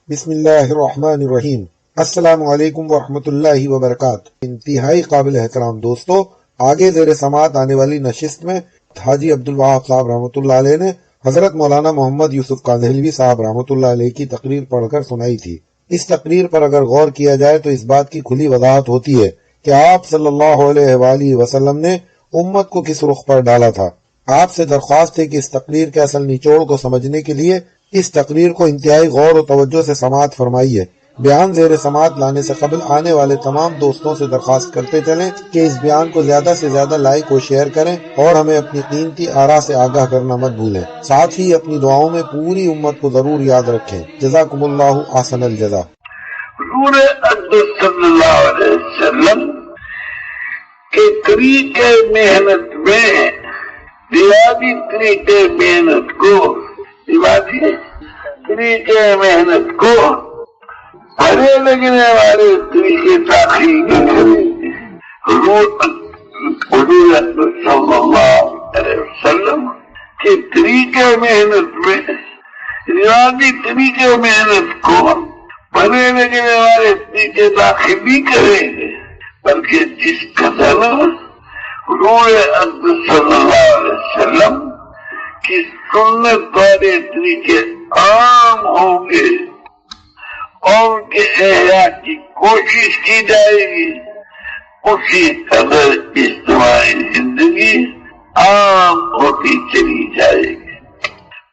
بسم اللہ الرحمن الرحیم۔ السلام علیکم ورحمۃ اللہ وبرکاتہ۔ انتہائی قابل احترام دوستو، آگے زیر سماعت آنے والی نشست میں حاجی عبدالوہاب صاحب رحمۃ اللہ علیہ نے حضرت مولانا محمد یوسف کاندھلوی صاحب رحمۃ اللہ علیہ کی تقریر پڑھ کر سنائی تھی۔ اس تقریر پر اگر غور کیا جائے تو اس بات کی کھلی وضاحت ہوتی ہے کہ آپ صلی اللہ علیہ وآلہ وسلم نے امت کو کس رخ پر ڈالا تھا۔ آپ سے درخواست ہے کہ اس تقریر کے اصل نچوڑ کو سمجھنے کے لیے اس تقریر کو انتہائی غور و توجہ سے سماعت فرمائیے۔ بیان زیر سماعت لانے سے قبل آنے والے تمام دوستوں سے درخواست کرتے چلیں کہ اس بیان کو زیادہ سے زیادہ لائک و شیئر کریں اور ہمیں اپنی قیمتی آراء سے آگاہ کرنا مت بھولیں۔ ساتھ ہی اپنی دعاؤں میں پوری امت کو ضرور یاد رکھیں۔ جزاکم اللہ احسن الجزا۔ حضور اقدس صلی اللہ علیہ وسلم کے طریقے محنت میں ریاضی طریقے محنت کو طریقے محنت کو پڑھے لگنے والے طریقے تاخیر کریں۔ حضور اقدس صلی اللہ علیہ وسلم کے طریقے محنت میں ریاضی طریقے محنت کو پڑھنے لگنے والے طریقے داخل بھی کریں گے، بلکہ جس قدر حضور اقدس صلی اللہ علیہ وسلم کی سنت والے طریقے عام ہوں گے اور ان کے احیاء کی کوشش کی جائے گی، اسی قدر اجتماعی زندگی عام ہوتی چلی جائے گی،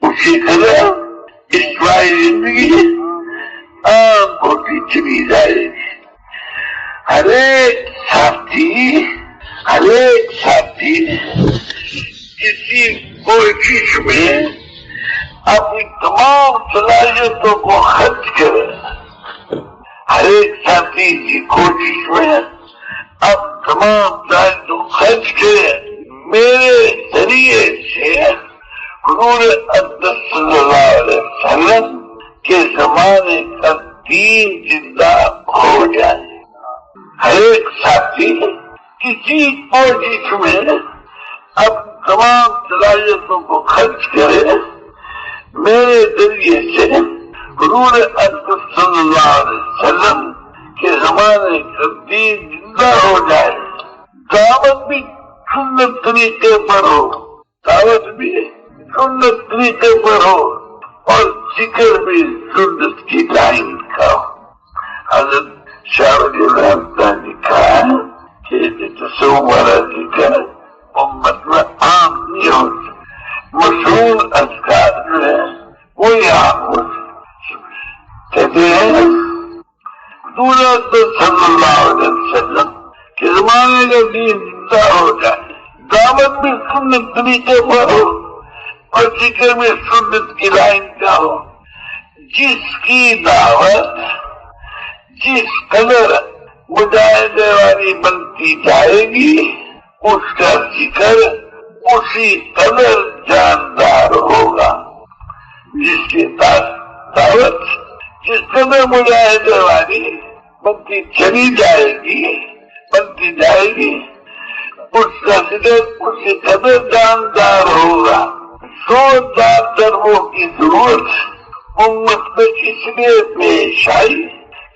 اسی قدر اجتماعی زندگی عام ہوتی چلی جائے گی۔ ہر ایک ساتھی کسی کوشش میں اپنی تمام صلاحیتوں کو خرچ کرے، ہر ایک ساتھی کی کوشش میں اب تمام صلاحیتوں کو خرچ کرے۔ میرے ذریعے سے حضور اقدس صلی اللہ علیہ وسلم کے زمانے کا دین زندہ ہو جائے۔ ہر ایک ساتھی کسی کوشش میں اب تمام صلاحیتوں کو خرچ کرے، میرے ذریعے سے حضور اقدس صلی اللہ علیہ وسلم کے زمانے کا دین زندہ ہو جائے۔ دعوت بھی سنت طریقے پر ہو، دعوت بھی سنت طریقے پر ہو اور ذکر بھی سنت کی لائن کا ہو۔ حضرت شاہ ولی اللہ نے کہا ہے کہ تصور ذکر امت میں عام نہیں ہو، مشہور اذکار جو ہے وہی عام ہو۔ کہتے ہیں حضور صلی اللہ علیہ وسلم کے زمانے کا دین زندہ ہو جائے، دعوت بھی سنت طریقے پر ہو اور ذکر میں سنت کی لائن کا ہو۔ جس کی دعوت جس قدر مجاہدے والی بنتی جائے گی، اس کا ذکر اسی قدر جاندار ہوگا۔ جس کی دعوت جس قدر مجاہدے والی بنتی چلی جائے گی، اس کا ذکر اسی قدر جاندار ہوگا۔ زوردار دربوں کی ضرورت امت میں اس لیے پیش آئی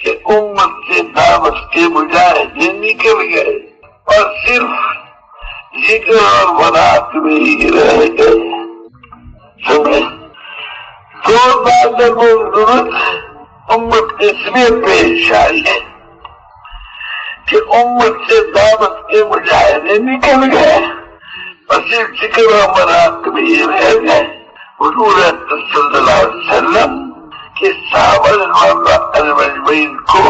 کہ امت سے دعوت کے مجاہدے نکل گئے اور صرف ذکر اور برات میں ہی رہ گئے۔ زوردار دربوں کی ضرورت امت اس لیے پیش آئی ہے کہ امت سے دعوت کے مجاہدے نکل گئے اور صرف ذکر اور برات میں ہی رہ گئے۔ حضور صلی اللہ علیہ وسلم کہ صحابہ اجمعین کو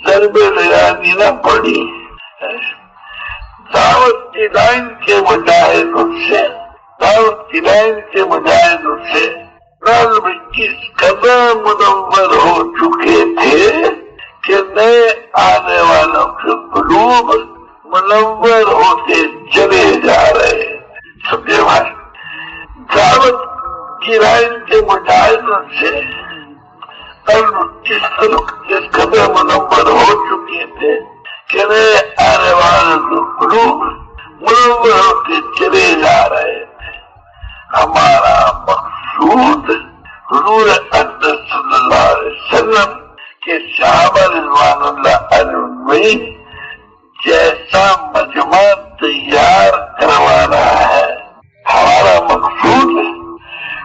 ضرب لگانی نہ پڑی۔ دعوت کی لائن کے مجاہدوں سے قلب کس قدر منور ہو چکے تھے کہ نئے آنے والوں کے قلوب منور ہوتے چلے جا رہے۔ سمجھے بھائی، دعوت کی لائن کے مجاہدوں سے جس قدر منور ہو چکے تھے کہ نئے آنے والوں کے قلوب منور ہوتے چلے جا رہے تھے۔ ہمارا مقصود حضور اقدس صلی اللہ علیہ وسلم کے صحابہ رضوان اللہ علیہم میں جیسا مجمع تیار کروانا ہے ہمارا مقصود ہے۔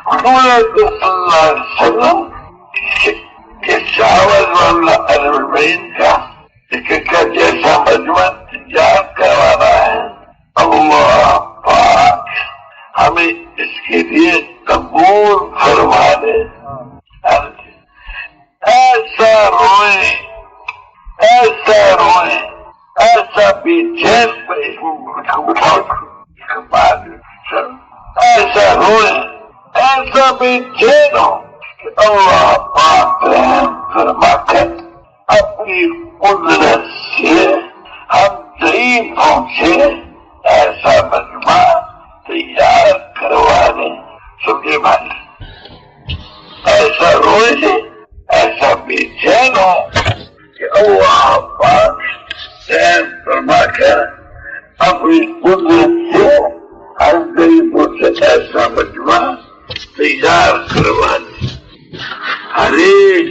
حضور صلی اللہ علیہ وسلم کے صحابہ رضوان اللہ علیہم کا جیسا مجمع تیار کروانا ہے، اللہ پاک ہمیں اس کے لیے قبول فرما دے۔ ایسا روئیں ایسا روئیں ایسا بے چین ایسا روئیں ایسا بے چین ہو کہ اللہ پاک رحم فرما کر اپنی قدرت سے ہم ضعیف پہنچے ایسا مجمع تیار کروا دیں۔ سمجھے بھائی، ایسا روئے ایسا بے چین ہو کہ اللہ پاک رحم فرما کر اپنی قدرت سے ہر غریبوں سے ایسا مجمع تیار کروا دیں۔ ہر ایک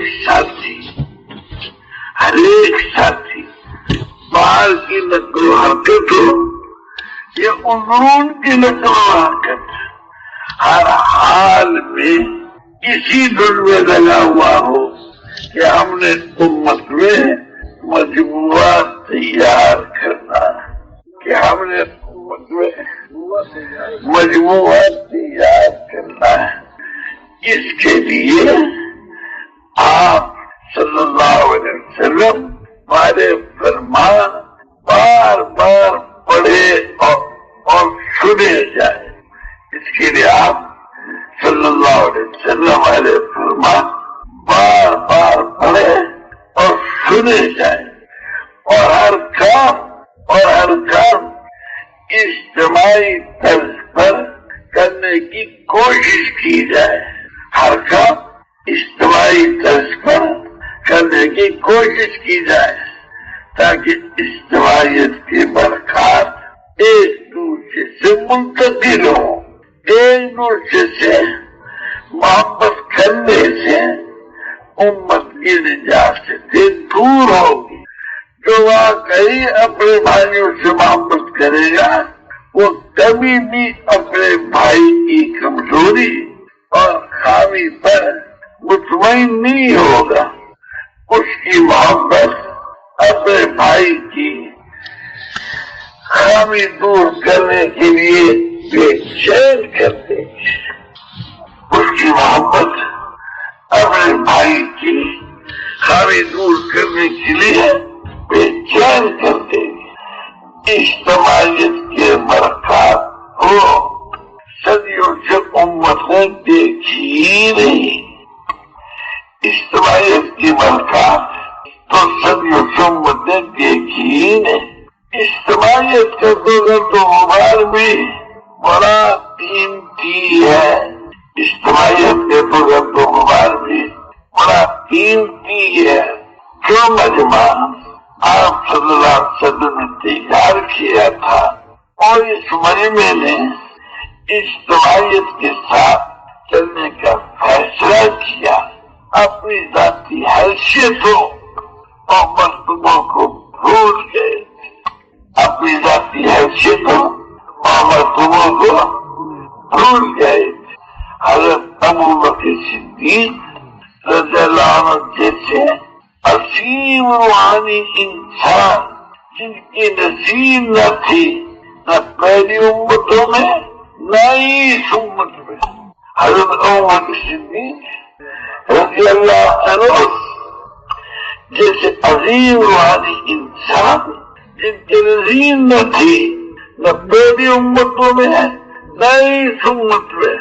ساتھی باہر کی نقل و حرکت ہو یا اندرون کی نقل و حرکت، ہر حال میں اسی دل میں لگا ہوا ہو کہ ہم نے امت میں مجموعہ تیار کرنا ہے، کہ ہم نے امت میں مجموعہ تیار کرنا ہے۔ اس کے لیے آپ صلی اللہ علیہ وسلم ہمارے فرمان بار بار پڑھے اور سنے جائے۔ اس کے لیے آپ صلی اللہ علیہ وسلم ہمارے فرمان بار بار پڑھے اور سنے جائے، اور ہر کام اجتماعی طرز پر کرنے کی کوشش کی جائے۔ ہر کام اجتماعی طرز پر کرنے کی کوشش کی جائے تاکہ اجتماعیت کی برکات ایک دوسرے سے منتقل ہو، ایک دوسرے سے محبت کرنے سے امت کی نجات سے دور ہوگی۔ جو واقعی اپنے بھائیوں سے محبت کرے گا وہ کبھی بھی اپنے بھائی کی کمزوری اور خامی پر مطمئن نہیں ہوگا، اس کی محبت اپنے بھائی کی خامی دور کرنے کے لیے بے چین کر دے گی، اس کی محبت اپنے بھائی کی خامی دور کرنے کے لیے بے چین کر دے گی۔ اجتماعیت کے برکات کو صدیوں سے امت نے دیکھی ہی نہیں، اجتماعیت کی برکات تو صدیوں سے امت نے دیکھی ہی نہیں۔ اجتماعیت کا تو غبار بھی بڑا قیمتی ہے، اجتماعیت کے تو غبار بھی بڑا قیمتی ہے۔ جو مجمع آپ صلی اللہ علیہ وسلم نے تیار کیا تھا اور اس مجمع نے اجتماعیت کے ساتھ چلنے کا فیصلہ کیا، اپنی ذاتی حیثیتوں اور مرتبوں کو بھول گئے، اپنی ذاتی حیثیتوں اور مرتبوں کو بھول گئے۔ حضرت ابوبکر صدیق رضی اللہ عنہ جیسے عظیم روحانی انسان جن کی نظیر نہ تھی، نہ پہلی امتوں میں نہ ہی اس امت میں، حضرت ابوبکر صدیق رضی اللہ عنہ جیسے عظیم روحانی انسان جن کی نظیر نہ تھی، نہ پہلی امتوں میں نہ ہی اس امت میں،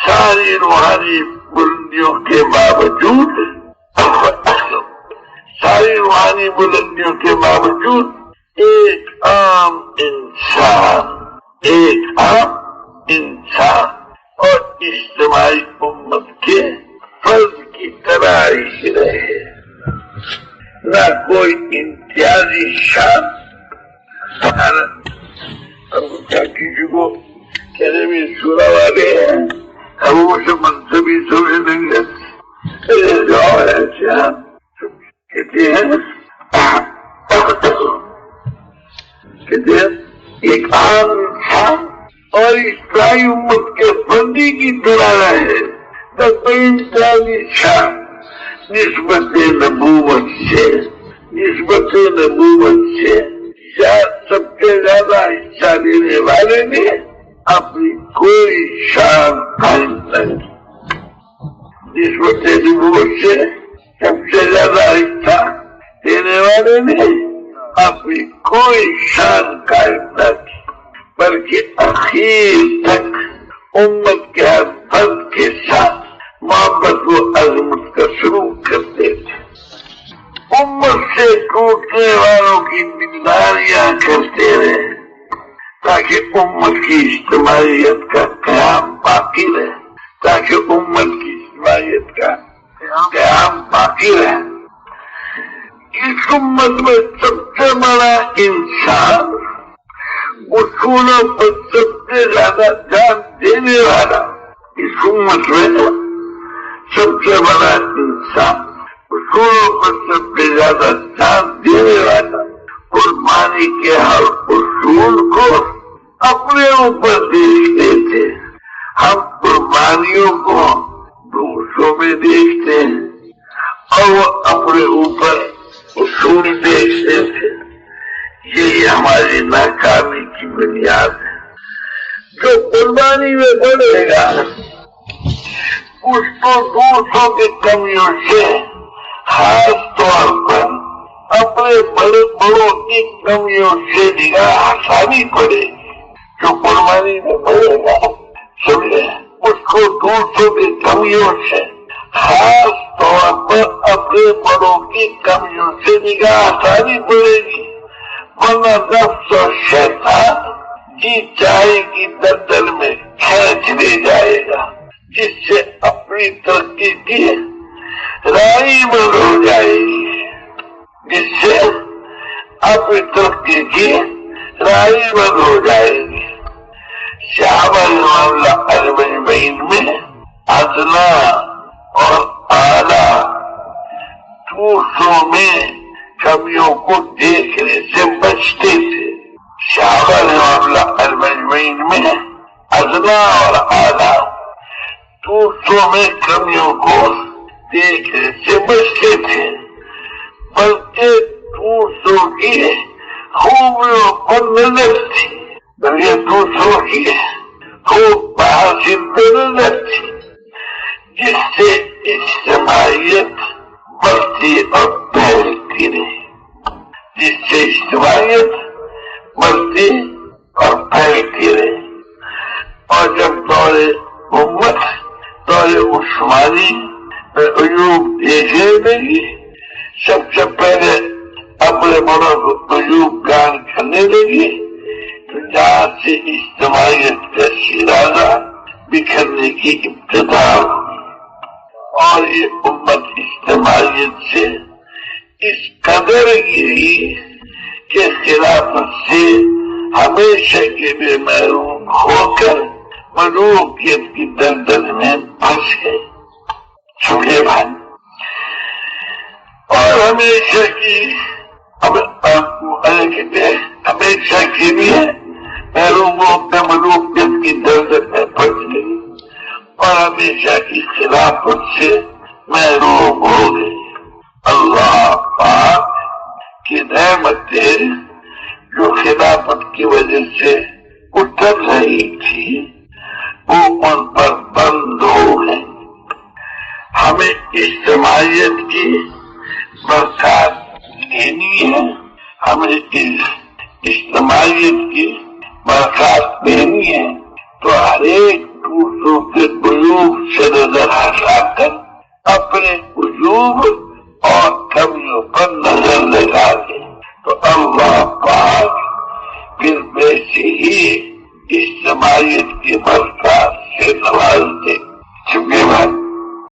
ساری روحانی بلندیوں کے باوجود ایک عام انسان اور اجتماعی امت کے فرض کی طرح ہی رہے، نہ کوئی امتیازی شان۔ کسی کو کہنے میں سورا والے ہیں، اب وہ سے منصبی سمجھ لیں گے، کہتے ہیں ایک عام انسان اور اسلامی امت کے بندی کی طرح رہے تو کوئی انسانی شان نسبت نبوت سے شاید سب سے زیادہ حصہ لینے والے نے اپنی کوئی شان قائم نہ کی۔ نسبت نبوت سے سب سے زیادہ حصہ لینے والے نے اپنی کوئی شان قائم نہ کی، بلکہ اخیر تک امت کے ہر فرد کے ساتھ محبت و عظمت کا سلوک کرتے تھے۔ امت سے ٹوٹنے والوں کی بیداریاں کرتے رہے تاکہ امت کی اجتماعیت کا قیام باقی رہے۔ اس امت میں سب سے بڑا انسان، اصولوں پر سب سے زیادہ جان دینے والا، اس امت میں سب سے بڑا انسان، اصولوں پر سب سے زیادہ جان دینے والا، قربانی کے ہر اصول کو اپنے اوپر دیکھتے تھے۔ ہم قربانیوں کو دوسروں میں دیکھتے ہیں اور وہ اپنے اوپر اصول دیکھتے تھے۔ یہی ہماری ناکامی کی بنیاد ہے۔ جو قربانی میں بڑھے گا اس کو دوسروں کی کمیوں سے، خاص طور پر اپنے بڑوں کی کمیوں سے نگاہ ہٹانی پڑے گی۔ جو قربانی میں بڑھے گا سمجھے، اس کو دوسروں کی کمیوں سے، خاص طور پر اپنے بڑوں کی کمیوں سے نگاہ ہٹانی پڑے گی، ورنہ نفس اور شیطان جی چاہے کی دلدل میں کھینچ لے جائے گا، جس سے اپنی ترقی کی راہی بند ہو جائے گی، صحابہ اللہ اجمعین میں ادنا اور اعلیٰ دوسروں میں کمیوں کو دیکھنے سے بچتے تھے۔ صحابہ اللہ اجمعین میں ادنا اور اعلیٰ دوسروں میں کمیوں کو دیکھنے سے بچتے تھے، بلکہ دوسروں کی خوبیوں پر نظر تھی، خوب حاصل پر نظر تھی، جس سے اجتماعیت بڑھتی اور پھیلتی رہی، اور جب دور امت، دور عثمانی میں عیوب دیکھنے لگی، سب سے پہلے اپنے بڑوں کو عیوب گان کرنے لگی، تو جہاں سے اجتماعیت کا شیرازہ بکھرنے کی ابتدا ہوئی، اور یہ امت اجتماعیت سے اس قدر گری کہ خلافت سے ہمیشہ کے لیے محروم ہو کر ملوکیت کی دلدل میں پھنس گئے، چھوٹے بھائی، اور ہمیشہ کے لیے محروم ہو کر ملوکیت کی دلدل میں پھنس گئی، اور ہمیشہ کی خلافت سے محروم ہو گئی۔ اللہ پاک کی نعمتیں جو خلافت کی وجہ سے اتر رہی تھی وہ ان پر بند ہو گئی۔ ہمیں اجتماعیت کی برکات لینی ہے، ہمیں اجتماعیت کی برکات لینی ہے تو ہر ایک دوسروں کے عیوب سے نظر ہٹا کر اپنے عیوب اور کمیوں پر نظر لگا دے تو اللہ پاک پھر ویسے ہی اجتماعیت